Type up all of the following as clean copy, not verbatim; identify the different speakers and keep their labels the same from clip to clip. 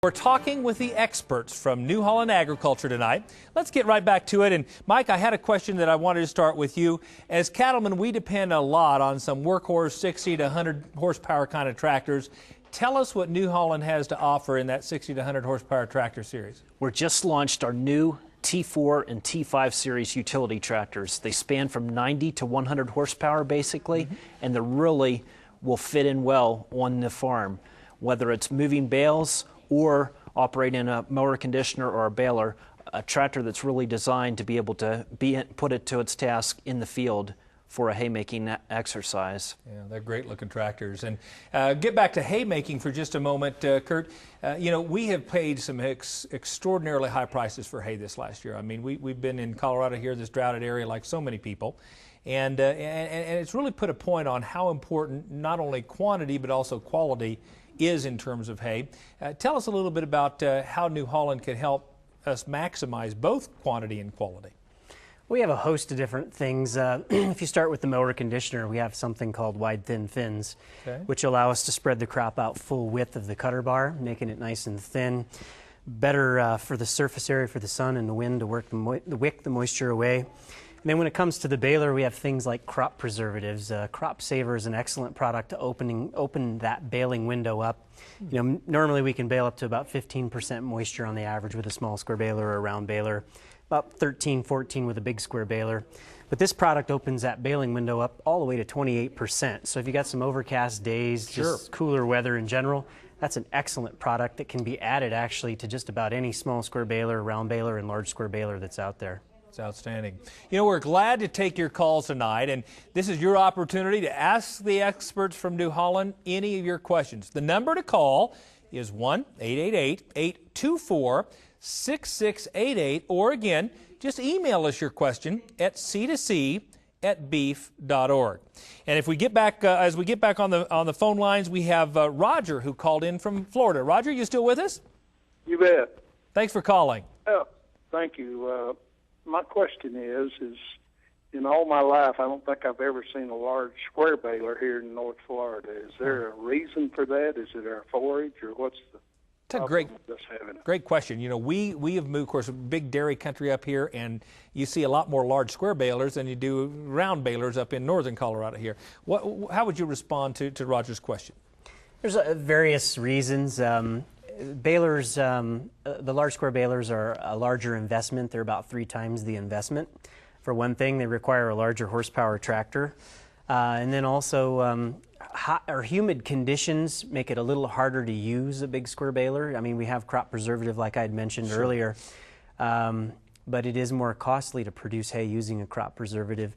Speaker 1: We're talking with the experts from New Holland Agriculture tonight. Let's get right back to it. And Mike, I had a question that I wanted to start with you. As cattlemen, we depend a lot on some workhorse 60 to 100 horsepower kind of tractors. Tell us what New Holland has to offer in that 60 to 100 horsepower tractor series.
Speaker 2: We're just launched our new T4 and T5 series utility tractors. They span from 90 to 100 horsepower basically, and they really will fit in well on the farm, whether it's moving bales or operating a mower conditioner or a baler, a tractor that's really designed to be able to put it to its task in the field for a haymaking exercise.
Speaker 1: Yeah, they're great looking tractors. And get back to haymaking for just a moment, Kurt. You know, we have paid some extraordinarily high prices for hay this last year. I mean, we've been in Colorado here, this droughted area, like so many people. And it's really put a point on how important not only quantity but also quality is in terms of hay. Tell us a little bit about how New Holland can help us maximize both quantity and quality.
Speaker 3: We have a host of different things. If you start with the mower conditioner, we have something called wide thin fins, which allow us to spread the crop out full width of the cutter bar, making it nice and thin. Better for the surface area for the sun and the wind to wick the moisture away. And then when it comes to the baler, we have things like crop preservatives. Crop Saver is an excellent product to open that baling window up. You know, normally we can bale up to about 15% moisture on the average with a small square baler or a round baler, about 13, 14 with a big square baler. But this product opens that baling window up all the way to 28%. So if you got some overcast days, just cooler weather in general, that's an excellent product that can be added actually to just about any small square baler, round baler, and large square baler that's out there.
Speaker 1: It's outstanding. You know, we're glad to take your calls tonight, and this is your opportunity to ask the experts from New Holland any of your questions. The number to call is 1-888-824-6688, or again, just email us your question at C2C@beef.org. And if we get back, as we get back on the phone lines, we have Roger who called in from Florida. Roger, you still with us?
Speaker 4: You bet.
Speaker 1: Thanks for calling.
Speaker 4: Oh, thank you. My question is in all my life, I don't think I've ever seen a large square baler here in North Florida. Is there a reason for that? Is it our forage, or what's the
Speaker 1: That's a great question. You know, we have moved, of course, a big dairy country up here, and you see a lot more large square balers than you do round balers up in northern Colorado here. How would you respond to Roger's question?
Speaker 3: There's various reasons. Balers, the large square balers are a larger investment. They're about 3 times the investment. For one thing, they require a larger horsepower tractor. And then also, hot or humid conditions make it a little harder to use a big square baler. I mean, we have crop preservative like I had mentioned earlier, but it is more costly to produce hay using a crop preservative.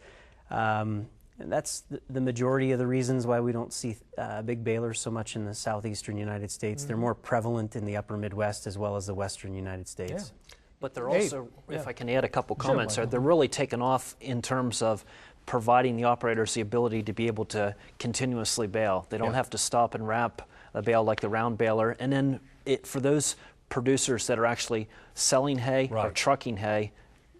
Speaker 3: And that's the majority of the reasons why we don't see big balers so much in the southeastern United States. They're more prevalent in the upper Midwest as well as the western United States.
Speaker 2: Yeah. But they're also, if I can add a couple comments, they're really taken off in terms of providing the operators the ability to be able to continuously bale. They don't have to stop and wrap a bale like the round baler. And then for those producers that are actually selling hay or trucking hay,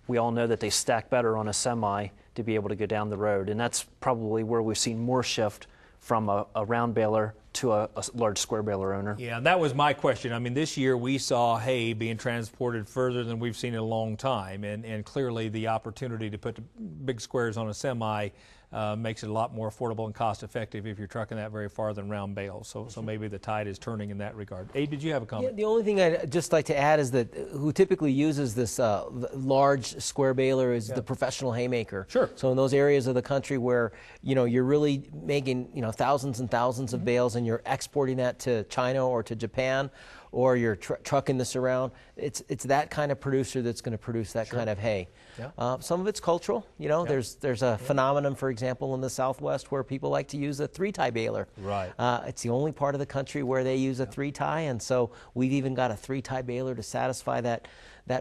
Speaker 2: we all know that they stack better on a semi to be able to go down the road. And that's probably where we've seen more shift from a round baler to a large square baler owner.
Speaker 1: Yeah, that was my question. I mean, this year we saw hay being transported further than we've seen in a long time, and clearly the opportunity to put the big squares on a semi makes it a lot more affordable and cost effective if you're trucking that very far than round bales. So maybe the tide is turning in that regard. Abe, did you have a comment?
Speaker 5: Yeah, the only thing I'd just like to add is that who typically uses this large square baler is the professional haymaker.
Speaker 1: Sure.
Speaker 5: So in those areas of the country where you're really making thousands and thousands of bales and you're exporting that to China or to Japan, or you're trucking this around, it's that kind of producer that's going to produce that kind of hay. Some of it's cultural. There's a phenomenon, for example, in the Southwest where people like to use a 3-tie baler.
Speaker 1: Right.
Speaker 5: It's the only part of the country where they use a 3-tie, and so we've even got a 3-tie baler to satisfy that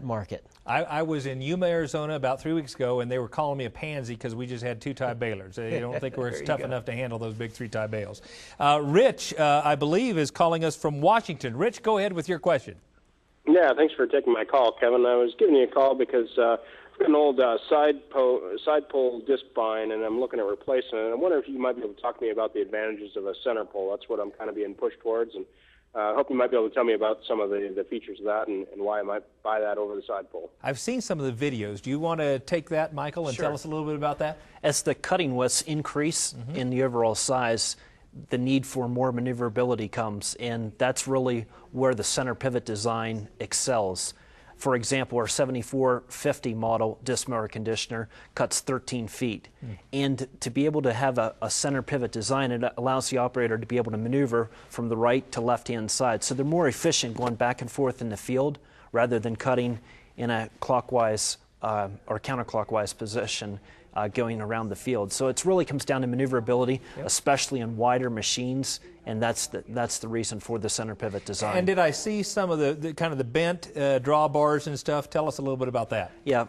Speaker 5: market.
Speaker 1: I was in Yuma, Arizona about 3 weeks ago, and they were calling me a pansy because we just had 2-tie balers. They don't think we're tough enough to handle those big 3-tie bales. Rich, I believe, is calling us from Washington. Rich, go ahead with your question.
Speaker 6: Yeah, thanks for taking my call, Kevin. I was giving you a call because I've got an old side pole disc bind, and I'm looking at replacing it. I wonder if you might be able to talk to me about the advantages of a center pole. That's what I'm kind of being pushed towards, and I hope you might be able to tell me about some of the features of that and why I might buy that over the side pole.
Speaker 1: I've seen some of the videos. Do you want to take that, Michael, and
Speaker 2: Sure.
Speaker 1: tell us a little bit about that?
Speaker 2: As the cutting widths increase in the overall size, the need for more maneuverability comes, and that's really where the center pivot design excels. For example, our 7450 model disc mower conditioner cuts 13 feet. And to be able to have a center pivot design, it allows the operator to be able to maneuver from the right to left-hand side. So they're more efficient going back and forth in the field rather than cutting in a clockwise or counterclockwise position going around the field. So it really comes down to maneuverability, especially in wider machines, and that's the reason for the center pivot design.
Speaker 1: And did I see some of the kind of the bent drawbars and stuff? Tell us a little bit about that.
Speaker 2: Yeah,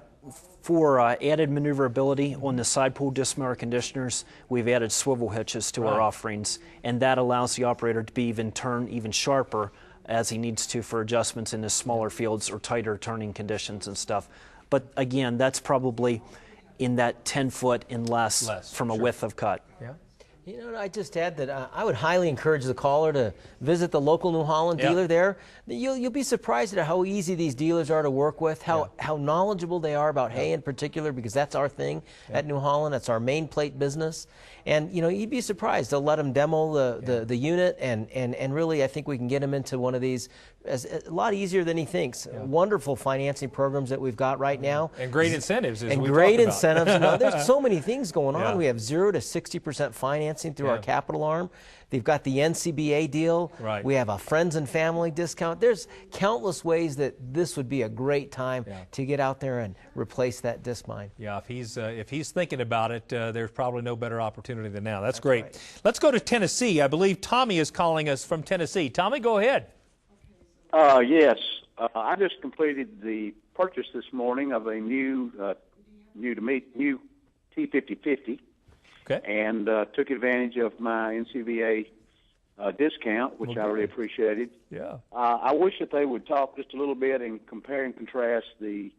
Speaker 2: for added maneuverability on the side pull disc mower conditioners, we've added swivel hitches to our offerings, and that allows the operator to be turn even sharper as he needs to for adjustments in his smaller fields or tighter turning conditions and stuff. But again, that's probably in that 10 foot and less from a width of cut.
Speaker 1: Yeah.
Speaker 5: You know, I just add that I would highly encourage the caller to visit the local New Holland dealer there. You'll be surprised at how easy these dealers are to work with, how knowledgeable they are about hay in particular, because that's our thing at New Holland. That's our main plate business. And, you know, you'd be surprised. They'll let them demo the unit, and really I think we can get him into one of these a lot easier than he thinks. Wonderful financing programs that we've got right now.
Speaker 1: And great incentives, as
Speaker 5: and
Speaker 1: we
Speaker 5: great
Speaker 1: talked about.
Speaker 5: incentives. You know, there's so many things going on.
Speaker 1: Yeah.
Speaker 5: We have 0 to 60% financing through our capital arm. They've got the NCBA deal.
Speaker 1: Right.
Speaker 5: We have a friends and family discount. There's countless ways that this would be a great time to get out there and replace that disc mine.
Speaker 1: Yeah, if he's thinking about it, there's probably no better opportunity than now. That's great. Right. Let's go to Tennessee. I believe Tommy is calling us from Tennessee. Tommy, go ahead.
Speaker 7: Yes. I just completed the purchase this morning of a new T5050.
Speaker 1: Okay.
Speaker 7: And took advantage of my NCBA discount, which I really appreciated.
Speaker 1: Yeah.
Speaker 7: I wish that they would talk just a little bit and compare and contrast the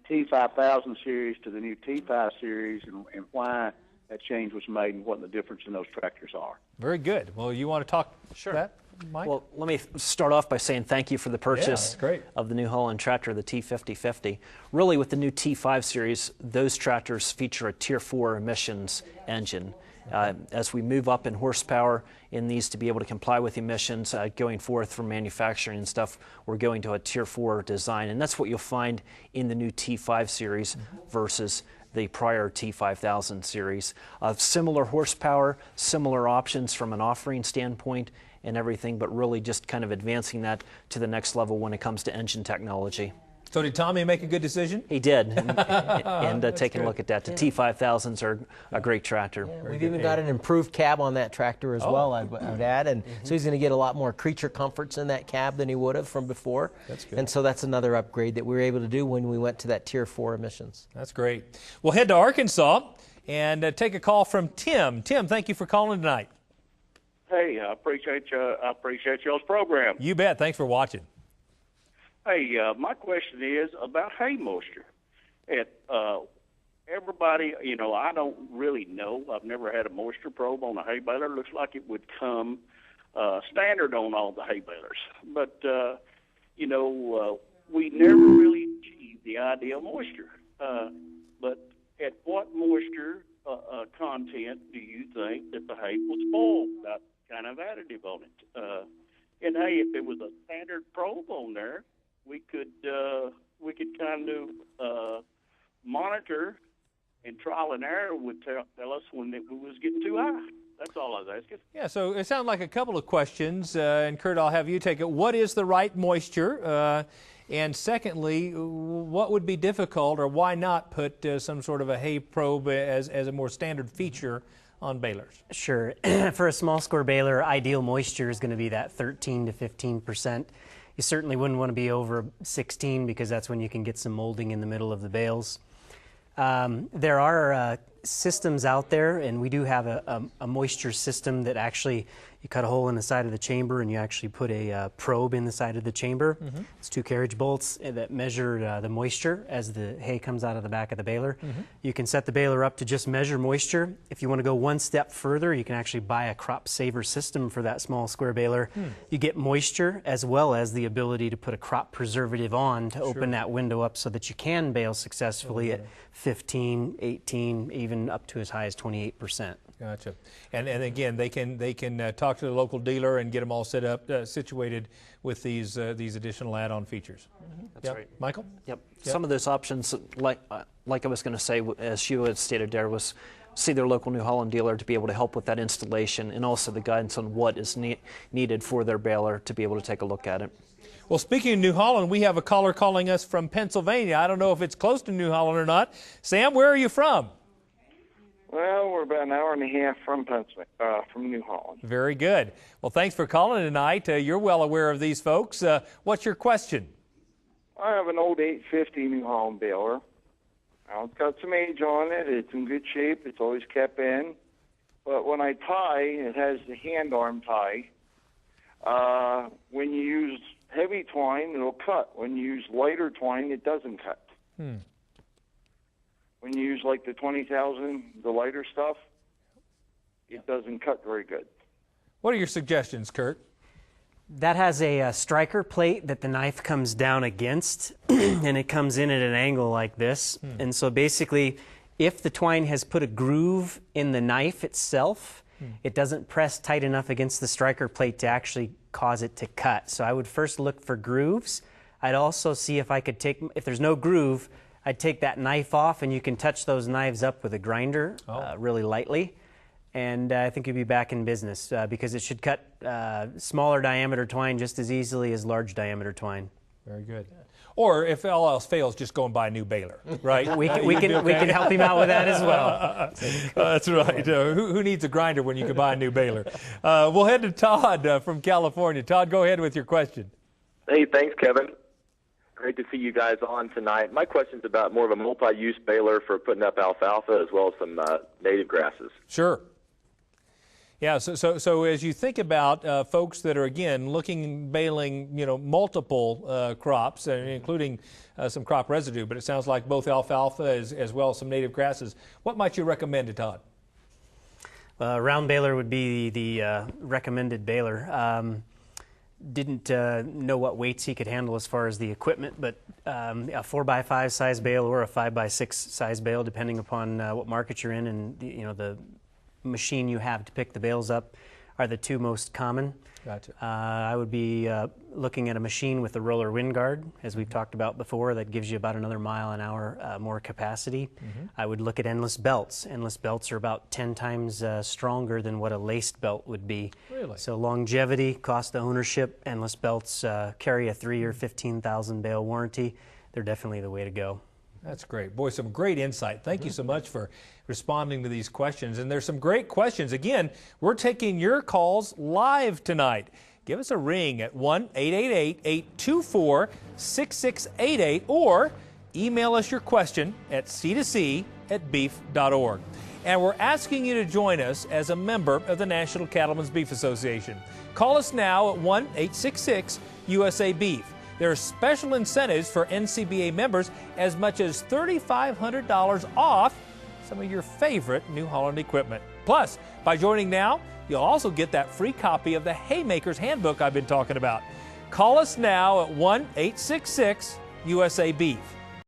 Speaker 7: T5000 series to the new T5 series and why that change was made and what the difference in those tractors are.
Speaker 1: Very good. Well, you want to talk that, Mike?
Speaker 2: Well, let me start off by saying thank you for the purchase
Speaker 1: great.
Speaker 2: of the New Holland tractor, the T5050. Really, with the new T5 series, those tractors feature a Tier 4 emissions engine. As we move up in horsepower in these to be able to comply with emissions going forth from manufacturing and stuff, we're going to a Tier 4 design. And that's what you'll find in the new T5 series versus the prior T5000 series. Similar horsepower, similar options from an offering standpoint and everything, but really just kind of advancing that to the next level when it comes to engine technology.
Speaker 1: So did Tommy make a good decision?
Speaker 2: He did, and taking a look at that. The T5000s are a great tractor.
Speaker 5: Yeah, we've even got an improved cab on that tractor as well, I would add. And so he's going to get a lot more creature comforts in that cab than he would have from before.
Speaker 1: That's good.
Speaker 5: And so that's another upgrade that we were able to do when we went to that Tier 4 emissions.
Speaker 1: That's great. We'll head to Arkansas and take a call from Tim. Tim, thank you for calling tonight.
Speaker 8: Hey, I appreciate y'all's program.
Speaker 1: You bet. Thanks for watching.
Speaker 8: Hey, my question is about hay moisture. Everybody, you know, I don't really know. I've never had a moisture probe on a hay baler. Looks like it would come standard on all the hay balers. But, you know, we never really achieved the ideal moisture. But at what moisture content do you think that the hay will spoil without kind of additive on it? And, hey, if it was a standard probe on there, we could kind of monitor, and trial and error would tell us when it was getting too high. That's all I was asking.
Speaker 1: Yeah, so it sounds like a couple of questions, and Kurt, I'll have you take it. What is the right moisture? And secondly, what would be difficult, or why not put some sort of a hay probe as a more standard feature on balers?
Speaker 3: Sure. For a small score baler, ideal moisture is going to be that 13 to 15%. You certainly wouldn't want to be over 16 because that's when you can get some molding in the middle of the bales. There are systems out there, and we do have a moisture system that actually, you cut a hole in the side of the chamber and you actually put a probe in the side of the chamber. It's 2 carriage bolts that measure the moisture as the hay comes out of the back of the baler. You can set the baler up to just measure moisture. If you want to go one step further, you can actually buy a crop saver system for that small square baler. You get moisture as well as the ability to put a crop preservative on to open that window up so that you can bale successfully at 15, 18, even up to as high as 28%.
Speaker 1: Gotcha. And again, they can talk to the local dealer and get them all set up, situated with these additional add-on features.
Speaker 2: That's right.
Speaker 1: Michael?
Speaker 2: Yep. Some of those options, like I was going to say, as Sheila had stated there, was see their local New Holland dealer to be able to help with that installation and also the guidance on what is needed for their baler to be able to take a look at it.
Speaker 1: Well, speaking of New Holland, we have a caller calling us from Pennsylvania. I don't know if it's close to New Holland or not. Sam, where are you from?
Speaker 9: Well, we're about an hour and a half from New Holland.
Speaker 1: Very good. Well, thanks for calling tonight. You're well aware of these folks. What's your question?
Speaker 9: I have an old 850 New Holland baler. Now, it's got some age on it. It's in good shape. It's always kept in. But when I tie, it has the hand arm tie. When you use heavy twine, it'll cut. When you use lighter twine, it doesn't cut. When you use like the 20,000, the lighter stuff, it doesn't cut very good.
Speaker 1: What are your suggestions, Kurt?
Speaker 3: That has a striker plate that the knife comes down against, and it comes in at an angle like this. And so basically, if the twine has put a groove in the knife itself, it doesn't press tight enough against the striker plate to actually cause it to cut. So I would first look for grooves. I'd also see if I could take, if there's no groove, I'd take that knife off, and you can touch those knives up with a grinder really lightly. And I think you'll be back in business because it should cut smaller diameter twine just as easily as large diameter twine.
Speaker 1: Very good. Or if all else fails, just go and buy a new baler, right?
Speaker 3: we can help him out with that as well.
Speaker 1: That's right. Who needs a grinder when you can buy a new baler? We'll head to Todd from California. Todd, go ahead with your question.
Speaker 10: Hey, thanks, Kevin. Great to see you guys on tonight. My question's about more of a multi-use baler for putting up alfalfa as well as some native grasses.
Speaker 1: Sure. Yeah, so as you think about folks that are, again, baling, multiple crops, including some crop residue, but it sounds like both alfalfa as well as some native grasses, what might you recommend to Todd?
Speaker 3: Round baler would be the recommended baler. Didn't know what weights he could handle as far as the equipment, but a 4x5 size bale or a 5x6 size bale, depending upon what market you're in and the machine you have to pick the bales up, are the two most common.
Speaker 1: Gotcha.
Speaker 3: I would be looking at a machine with a roller wind guard, as we've talked about before, that gives you about another mile an hour more capacity. I would look at endless belts. Endless belts are about 10 times stronger than what a laced belt would be.
Speaker 1: Really?
Speaker 3: So longevity, cost of ownership, endless belts carry a 3-year, 15,000 bale warranty. They're definitely the way to go.
Speaker 1: That's great. Boy, some great insight. Thank you so much for responding to these questions. And there's some great questions. Again, we're taking your calls live tonight. Give us a ring at 1-888-824-6688 or email us your question at c2c@beef.org. And we're asking you to join us as a member of the National Cattlemen's Beef Association. Call us now at 1-866-USA-BEEF. There are special incentives for NCBA members as much as $3,500 off some of your favorite New Holland equipment. Plus, by joining now, you'll also get that free copy of the Haymaker's Handbook I've been talking about. Call us now at 1-866-USA-BEEF.